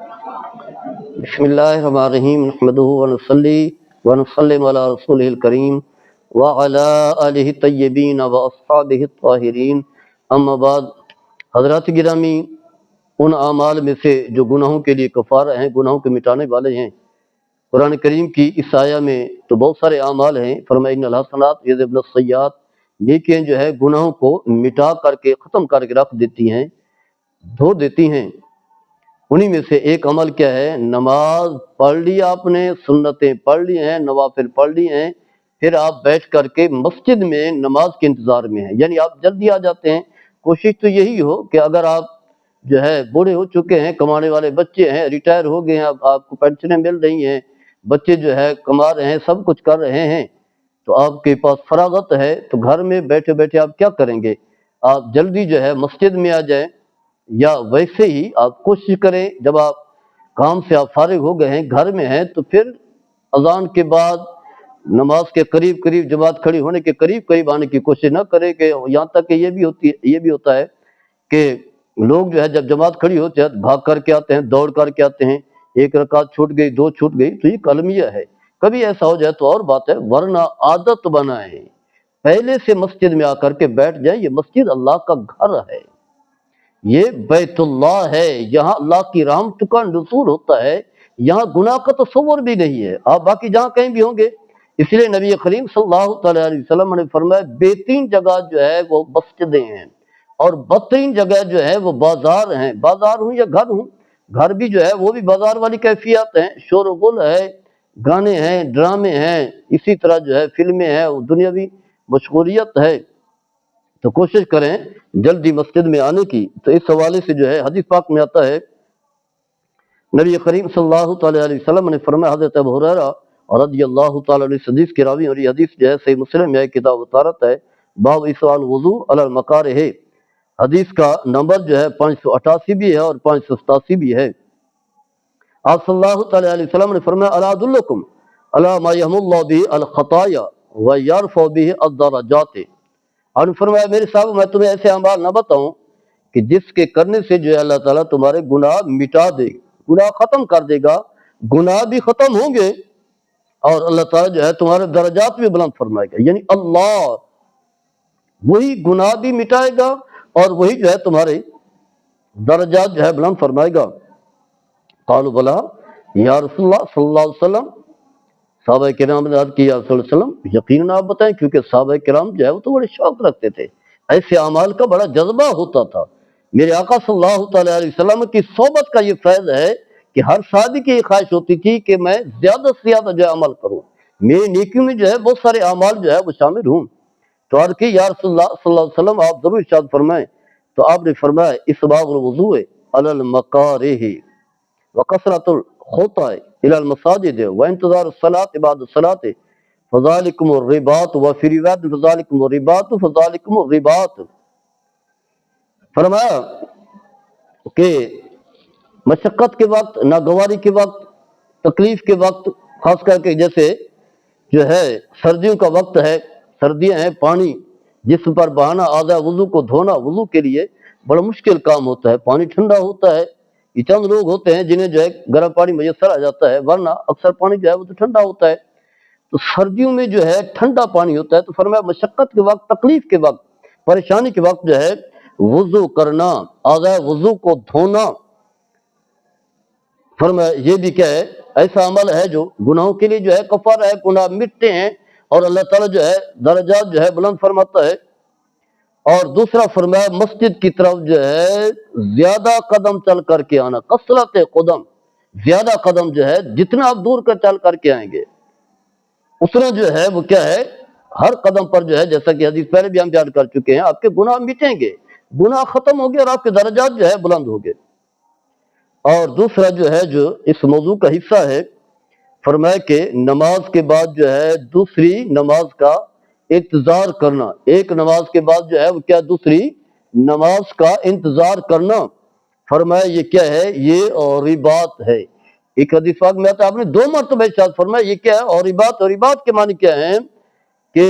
بسم اللہ الرحمن الرحیم نحمدہ ونصلی ونسلم علی رسولہ الکریم وعلی آلہ الطیبین واصحابہ الطاہرین اما بعد۔ حضرات گرامی، ان اعمال میں سے جو گناہوں کے لیے کفارہ ہیں، گناہوں کے مٹانے والے ہیں، قرآن کریم کی اس آیہ میں تو بہت سارے اعمال ہیں۔ فرمایا ان الحسنات یذهبن السیئات، نیکیاں جو ہے گناہوں کو مٹا کر کے، ختم کر کے رکھ دیتی ہیں، دھو دیتی ہیں۔ انہی میں سے ایک عمل کیا ہے؟ نماز پڑھ لی آپ نے، سنتیں پڑھ لی ہیں، نوافل پڑھ لی ہیں، پھر آپ بیٹھ کر کے مسجد میں نماز کے انتظار میں ہیں، یعنی آپ جلدی آ جاتے ہیں۔ کوشش تو یہی ہو کہ اگر آپ جو ہے بوڑھے ہو چکے ہیں، کمانے والے بچے ہیں، ریٹائر ہو گئے ہیں، اب آپ کو پینشنیں مل رہی ہیں، بچے جو ہے کما رہے ہیں، سب کچھ کر رہے ہیں، تو آپ کے پاس فراغت ہے، تو گھر میں بیٹھے بیٹھے آپ کیا کریں گے؟ آپ جلدی جو ہے مسجد میں آ جائیں، یا ویسے ہی آپ کوشش کریں جب آپ کام سے آپ فارغ ہو گئے ہیں، گھر میں ہیں، تو پھر اذان کے بعد نماز کے قریب قریب، جماعت کھڑی ہونے کے قریب قریب آنے کی کوشش نہ کریں، کہ یہاں تک کہ یہ بھی ہوتا ہے کہ لوگ جو ہے جب جماعت کھڑی ہوتی ہے بھاگ کر کے آتے ہیں، دوڑ کر کے آتے ہیں، ایک رکعت چھوٹ گئی، دو چھوٹ گئی، تو یہ کلمیہ ہے۔ کبھی ایسا ہو جائے تو اور بات ہے، ورنہ عادت بنائیں، پہلے سے مسجد میں آ کر کے بیٹھ جائیں۔ یہ مسجد اللہ کا گھر ہے، یہ بیت اللہ ہے، یہاں اللہ کی رحمت کا نزول ہوتا ہے، یہاں گناہ کا تصور بھی نہیں ہے۔ آپ باقی جہاں کہیں بھی ہوں گے، اس لیے نبی کریم صلی اللہ تعالیٰ علیہ وسلم نے فرمایا بہترین جگہ جو ہے وہ مسجدیں ہیں، اور بدترین جگہ جو ہے وہ بازار ہیں۔ بازار ہوں یا گھر ہوں، گھر بھی جو ہے وہ بھی بازار والی کیفیات ہیں، شور و غل ہے، گانے ہیں، ڈرامے ہیں، اسی طرح جو ہے فلمیں ہیں، دنیاوی مشغولیت ہے۔ تو کوشش کریں جلدی مسجد میں آنے کی۔ تو اس حوالے سے جو ہے حدیث پاک میں آتا ہے، نبی کریم صلی اللہ تعالیٰ علیہ وسلم نے فرمایا، حضرت ابو ہریرہ رضی اللہ تعالیٰ عنہ اس حدیث کے راوی، اور یہ حدیث جو ہے صحیح مسلم میں ہے، کتاب طہارت ہے، باب اسبال وضو علی المکارہ ہے، حدیث کا نمبر جو ہے 588 بھی ہے اور 587 بھی ہے۔ آپ صلی اللہ تعالیٰ علیہ وسلم نے فرمایا، الا ادلکم علی ما یحمل اللہ بہ الخطایا ویرفع بہ الدرجات، اور فرمایا میرے صاحب میں تمہیں ایسے اعمال نہ بتاؤں کہ جس کے کرنے سے جو ہے اللہ تعالیٰ تمہارے گناہ مٹا دے، گناہ ختم کر دے گا، گناہ بھی ختم ہوں گے، اور اللہ تعالیٰ جو ہے تمہارے درجات بھی بلند فرمائے گا، یعنی اللہ وہی گناہ بھی مٹائے گا اور وہی جو ہے تمہارے درجات جو ہے بلند فرمائے گا۔ قالوا بلا یا رسول اللہ صلی اللہ علیہ وسلم، صحابہ کرام نے عرض کی یا رسول اللہ صلی اللہ علیہ وسلم یقیناً آپ بتائیں، کیونکہ صحابہ کرام جو ہے وہ تو بڑے شوق رکھتے تھے، ایسے اعمال کا بڑا جذبہ ہوتا تھا۔ میرے آقا صلی اللہ تعالیٰ علیہ وسلم کی صحبت کا یہ فیض ہے کہ ہر صحابی کی یہ خواہش ہوتی تھی کہ میں زیادہ سے زیادہ جو ہے عمل کروں، میری نیکیوں میں جو ہے بہت سارے اعمال جو ہے وہ شامل ہوں۔ تو عرض کی یا رسول اللہ صلی اللہ علیہ وسلم آپ ضرور ارشاد فرمائیں، تو آپ نے فرمایا اسباغ الوضوء علی المکارہ وکثرۃ الخطا الی المساجد وانتظار الصلاۃ بعد الصلاۃ فذالکم الرباط، وفی روایت فذالکم الرباط فذالکم الرباط۔ فرمایا کہ مشقت کے وقت، ناگواری کے وقت، تکلیف کے وقت، خاص کر کے جیسے جو ہے سردیوں کا وقت ہے، سردیاں ہیں، پانی جسم پر بہانا، اعضاء وضو کو دھونا وضو کے لیے بڑا مشکل کام ہوتا ہے، پانی ٹھنڈا ہوتا ہے، یہ چند لوگ ہوتے ہیں جنہیں جو ہے گرم پانی میسر آ جاتا ہے، ورنہ اکثر پانی جو ہے وہ تو ٹھنڈا ہوتا ہے۔ تو سردیوں میں جو ہے ٹھنڈا پانی ہوتا ہے، تو فرمایا مشقت کے وقت، تکلیف کے وقت، پریشانی کے وقت جو ہے وضو کرنا، اعضاء وضو کو دھونا، فرمایا یہ بھی کیا ہے؟ ایسا عمل ہے جو گناہوں کے لیے جو ہے کفارہ ہے، گناہ مٹتے ہیں اور اللہ تعالیٰ جو ہے درجات جو ہے بلند فرماتا ہے۔ اور دوسرا فرمایا مسجد کی طرف جو ہے زیادہ قدم چل کر کے آنا، کثرت قدم، زیادہ قدم جو ہے جتنا آپ دور کر چل کر کے آئیں گے اتنا جو ہے وہ کیا ہے، ہر قدم پر جو ہے جیسا کہ حدیث پہلے بھی ہم بیان کر چکے ہیں، آپ کے گناہ مٹیں گے، گناہ ختم ہو گے اور آپ کے درجات جو ہے بلند ہو گے۔ اور دوسرا جو ہے جو اس موضوع کا حصہ ہے، فرمایا کہ نماز کے بعد جو ہے دوسری نماز کا انتظار کرنا، ایک نماز کے بعد جو ہے وہ کیا دوسری نماز کا انتظار کرنا، فرمایا یہ کیا ہے؟ یہ رباط ہے۔ ایک حدیث پاک میں آتا ہے، آپ نے 2 مرتبہ ارشاد فرمایا یہ کیا ہے؟ رباط۔ رباط کے معنی کیا ہے؟ کہ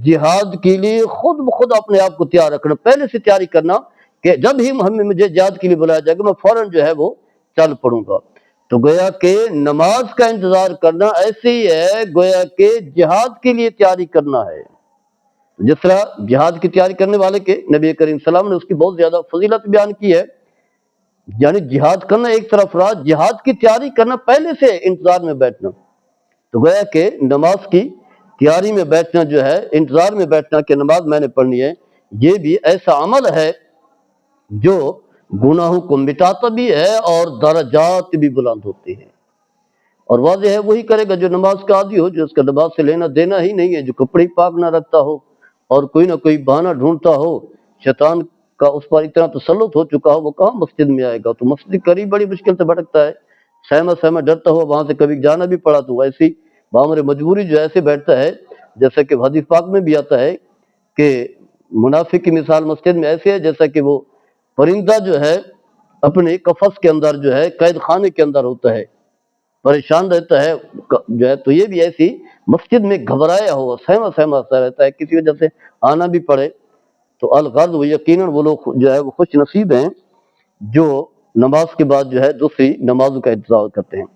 جہاد کے لیے خود بخود اپنے آپ کو تیار رکھنا، پہلے سے تیاری کرنا کہ جب ہی مجھے جہاد کے لیے بلایا جائے گا میں فوراً جو ہے وہ چل پڑوں گا۔ تو گویا کہ نماز کا انتظار کرنا ایسے ہی ہے گویا کہ جہاد کے لیے تیاری کرنا ہے. جس طرح جہاد کی تیاری کرنے والے کے نبی کریم صلی اللہ علیہ وسلم نے اس کی بہت زیادہ فضیلت بیان کی ہے. یعنی جہاد کرنا ایک طرف رہا، جہاد کی تیاری کرنا، پہلے سے انتظار میں بیٹھنا. تو گویا کہ نماز کی تیاری میں بیٹھنا جو ہے، انتظار میں بیٹھنا کہ نماز میں نے پڑھنی ہے، یہ بھی ایسا عمل ہے جو گناہوں کو مٹاتا بھی ہے اور درجات بھی بلند ہوتے ہیں. اور واضح ہے وہی کرے گا جو نماز کا عادی ہو، جو اس کا نماز سے لینا دینا ہی نہیں ہے، جو کپڑے پاک نہ رکھتا ہو اور کوئی نہ کوئی بہانہ ڈھونڈتا ہو، شیطان کا اس پر اتنا تسلط ہو چکا ہو، وہ کہاں مسجد میں آئے گا. تو مسجد کے قریب بڑی مشکل سے بھٹکتا ہے، سہمہ ڈرتا ہوا وہاں سے کبھی جانا بھی پڑا تو ایسی بامر مجبوری جو ایسے بیٹھتا ہے. جیسا کہ حدیث پاک میں بھی آتا ہے کہ منافق کی مثال مسجد میں ایسے ہے جیسا کہ وہ پرندہ جو ہے اپنے قفس کے اندر جو ہے قید خانے کے اندر ہوتا ہے، پریشان رہتا ہے جو ہے. تو یہ بھی ایسی مسجد میں گھبرایا ہوا سہما سا رہتا ہے، کسی وجہ سے آنا بھی پڑے. تو الغرض وہ یقیناً وہ لوگ جو ہے وہ خوش نصیب ہیں جو نماز کے بعد جو ہے دوسری نمازوں کا انتظار کرتے ہیں.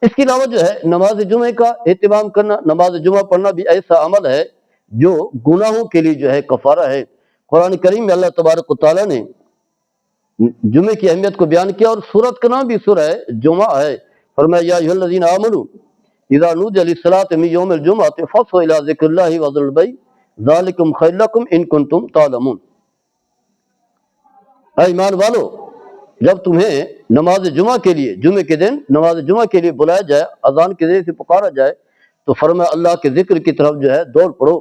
اس کے علاوہ جو ہے نماز جمعہ کا اہتمام کرنا، نماز جمعہ پڑھنا بھی ایسا عمل ہے جو گناہوں کے لیے جو ہے کفارہ ہے. قرآن کریم میں اللہ تبارک و تعالیٰ نے جمعے کی اہمیت کو بیان کیا، اور سورت کا نام بھی سورہ جمعہ ہے. فرمایا یا ایھا الذین آمنوا اذا نودی للصلاۃ من یوم الجمعۃ فاسعوا الی ذکر اللہ وذروا البیع ذالکم خیر لکم ان کنتم تعلمون. اے ایمان والو، جب تمہیں نماز جمعہ کے لیے، جمعے کے دن نماز جمعہ کے لیے بلایا جائے، اذان کے ذریعے سے پکارا جائے، تو فرمایا اللہ کے ذکر کی طرف جو ہے دوڑ پڑو،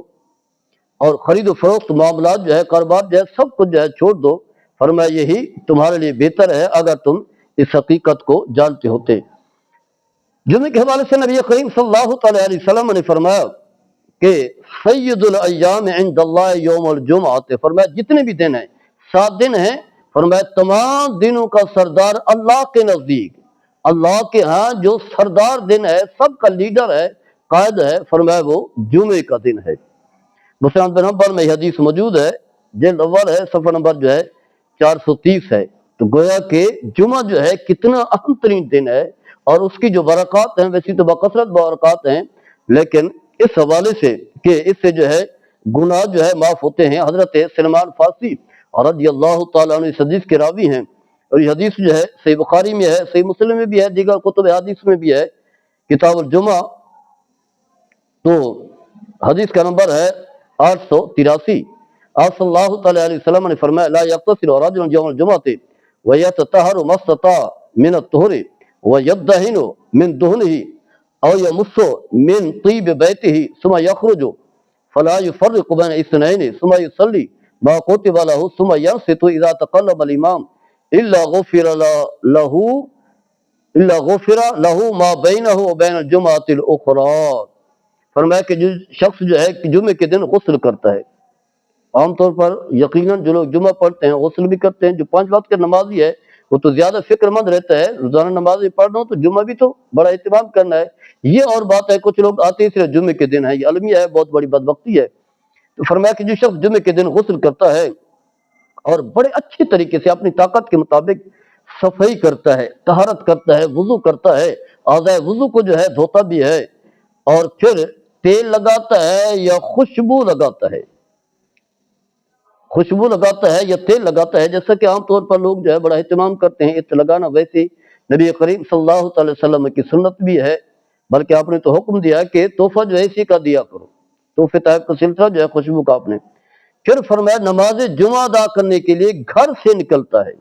اور خرید و فروخت معاملات جو ہے، کاروبار جو ہے، سب کچھ جو ہے چھوڑ دو. فرمایا یہی تمہارے لیے بہتر ہے اگر تم اس حقیقت کو جانتے ہوتے. جمعے کے حوالے سے نبی کریم صلی اللہ تعالیٰ علیہ وسلم نے فرمایا کہ سید الایام عند اللہ یوم الجمعہ، فرمایا جتنے بھی دن ہیں، 7 دن ہیں، فرمایا تمام دنوں کا سردار اللہ کے نزدیک، اللہ کے ہاں جو سردار دن ہے، سب کا لیڈر ہے، قائد ہے، فرمایا وہ جمعے کا دن ہے. مسلم بن حنبل میں یہ حدیث موجود ہے، جلد اول ہے، صفحہ نمبر جو ہے 430 ہے. تو گویا کہ جمعہ جو ہے کتنا اہم ترین دن ہے، اور اس کی جو برکات ہیں ویسی تو بکثرت برکات ہیں، لیکن اس حوالے سے کہ اس سے جو ہے گناہ جو ہے معاف ہوتے ہیں. حضرت سلمان فارسی رضی اللہ تعالیٰ عنہ اس حدیث کے راوی ہیں، اور یہ حدیث جو ہے صحیح بخاری میں ہے، صحیح مسلم میں بھی ہے، دیگر کتب حدیث میں بھی ہے، کتاب الجمعہ. تو حدیث کا نمبر ہے 883. آپ صلی اللہ تعالیٰ علیہ وسلم نے فرمایا لا یغتسل رجل یوم الجمعۃ ویتطہر ما استطاع من الطہر ویدہن من دہنہ او یمس من طیب بیتہ ثم یخرج فلا یفرق بین اثنین ثم یصلی ما کتب لہ ثم ینصت اذا تقلب الامام الا غفر لہ ما بینہ وبین الجمعۃ الاخری. فرمایا کہ جو شخص جو ہے جمعے کے دن غسل کرتا ہے، عام طور پر یقیناً جو لوگ جمعہ پڑھتے ہیں غسل بھی کرتے ہیں، جو 5 وقت کا نمازی ہے وہ تو زیادہ فکر مند رہتا ہے، روزانہ نماز پڑھ رہا ہوں تو جمعہ بھی تو بڑا اہتمام کرنا ہے. یہ اور بات ہے، کچھ لوگ آتے اس لیے جمعے کے دن ہے، یہ المیہ ہے، بہت بڑی بدبختی ہے. تو فرمایا کہ جو شخص جمعے کے دن غسل کرتا ہے اور بڑے اچھے طریقے سے اپنی طاقت کے مطابق صفائی کرتا ہے، طہارت کرتا ہے، وضو کرتا ہے، اعضائے وضو کو جو ہے دھوتا بھی ہے، اور پھر تیل لگاتا ہے یا خوشبو لگاتا ہے، خوشبو لگاتا ہے یا تیل لگاتا ہے، جیسا کہ عام طور پر لوگ جو ہے بڑا اہتمام کرتے ہیں اس لگانا. ویسے نبی کریم صلی اللہ تعالی وسلم کی سنت بھی ہے، بلکہ آپ نے تو حکم دیا کہ تحفہ جو ہے اسی کا دیا کرو، تحفے طائب کا سلسلہ جو ہے خوشبو کا آپ نے. پھر فرمایا نماز جمعہ ادا کرنے کے لیے گھر سے نکلتا ہے،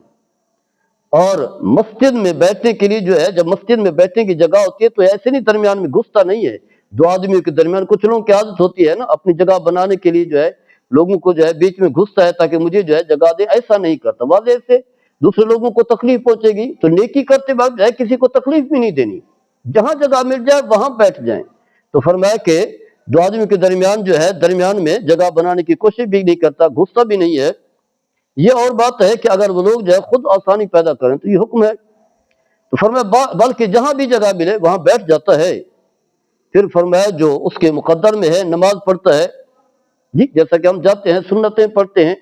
اور مسجد میں بیٹھنے کے لیے جو ہے، جب مسجد میں بیٹھنے کی جگہ ہوتی ہے تو ایسے نہیں درمیان میں گھستا نہیں ہے. 2 آدمیوں کے درمیان کچھ لوگوں کی عادت ہوتی ہے نا اپنی جگہ بنانے کے لیے جو ہے لوگوں کو جو ہے بیچ میں گھستا ہے تاکہ مجھے جو ہے جگہ دے، ایسا نہیں کرتا. واضح سے دوسرے لوگوں کو تکلیف پہنچے گی، تو نیکی کرتے وقت جو ہے کسی کو تکلیف بھی نہیں دینی، جہاں جگہ مل جائے وہاں بیٹھ جائیں. تو فرمایا کہ 2 آدمیوں کے درمیان جو ہے درمیان میں جگہ بنانے کی کوشش بھی نہیں کرتا، گھستا بھی نہیں ہے. یہ اور بات ہے کہ اگر وہ لوگ جو ہے خود آسانی پیدا کریں تو یہ حکم ہے. تو فرمایا بلکہ جہاں بھی جگہ ملے وہاں بیٹھ جاتا ہے. پھر فرمایا جو اس کے مقدر میں ہے نماز پڑھتا ہے، جی جیسا کہ ہم جاتے ہیں سنتیں پڑھتے ہیں،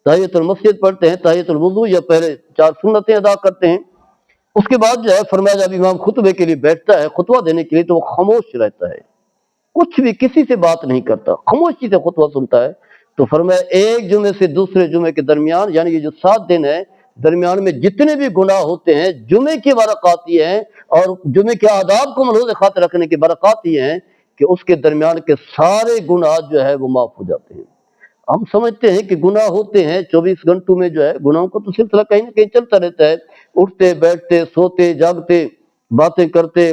تحیۃ المسجد پڑھتے ہیں، تحیۃ الوضو یا پہلے 4 سنتیں ادا کرتے ہیں. اس کے بعد جو ہے فرمایا جب امام خطبے کے لیے بیٹھتا ہے خطبہ دینے کے لیے تو وہ خاموش رہتا ہے، کچھ بھی کسی سے بات نہیں کرتا، خاموشی سے خطبہ سنتا ہے۔ تو فرمایا ایک جمعے سے دوسرے جمعے کے درمیان، یعنی یہ جو 7 دن ہے درمیان میں جتنے بھی گناہ ہوتے ہیں، جمعے کی برکات یہ ہیں اور جمعے کے آداب کو ملحوظ خاطر رکھنے کی برکات یہ ہیں کہ اس کے درمیان کے سارے گناہ جو ہے وہ معاف ہو جاتے ہیں۔ ہم سمجھتے ہیں کہ گناہ ہوتے ہیں 24 گھنٹوں میں، جو ہے گناہوں کا تو سلسلہ کہیں نہ کہیں چلتا رہتا ہے، اٹھتے بیٹھتے سوتے جاگتے باتیں کرتے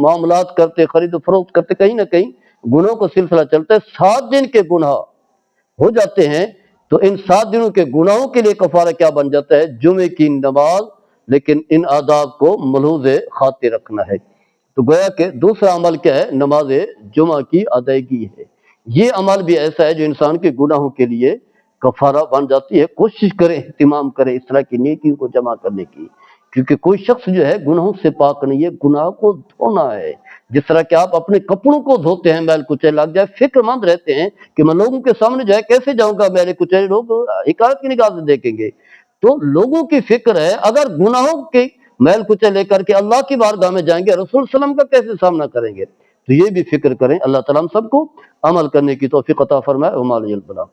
معاملات کرتے خرید و فروخت کرتے، کہیں نہ کہیں گناہوں کا سلسلہ چلتا ہے۔ 7 دن کے گناہ ہو جاتے ہیں تو ان 7 دنوں کے گناہوں کے لیے کفارہ کیا بن جاتا ہے؟ جمعے کی نماز، لیکن ان آداب کو ملحوظ خاطر رکھنا ہے۔ تو گویا کہ دوسرا عمل کیا ہے؟ نماز جمعہ کی ادائیگی ہے۔ یہ عمل بھی ایسا ہے جو انسان کے گناہوں کے لیے کفارہ بن جاتی ہے۔ کوشش کریں، اہتمام کریں اس طرح کی نیکیوں کو جمع کرنے کی، کیونکہ کوئی شخص جو ہے گناہوں سے پاک نہیں ہے، گناہ کو دھونا ہے۔ جس طرح کہ آپ اپنے کپڑوں کو دھوتے ہیں، میل کچیل لگ جائے، فکر مند رہتے ہیں کہ میں لوگوں کے سامنے جو ہے کیسے جاؤں گا میلے کچیلے، لوگ حکایت کی نگاہ سے دیکھیں گے۔ تو لوگوں کی فکر ہے، اگر گناہوں کی میل کچیل لے کر کے اللہ کی بارگاہ میں جائیں گے، رسول صلی اللہ علیہ وسلم کا کیسے سامنا کریں گے؟ تو یہ بھی فکر کریں۔ اللہ تعالیٰ ہم سب کو عمل کرنے کی توفیق عطا فرمائے۔ وما علیہ البلاغ۔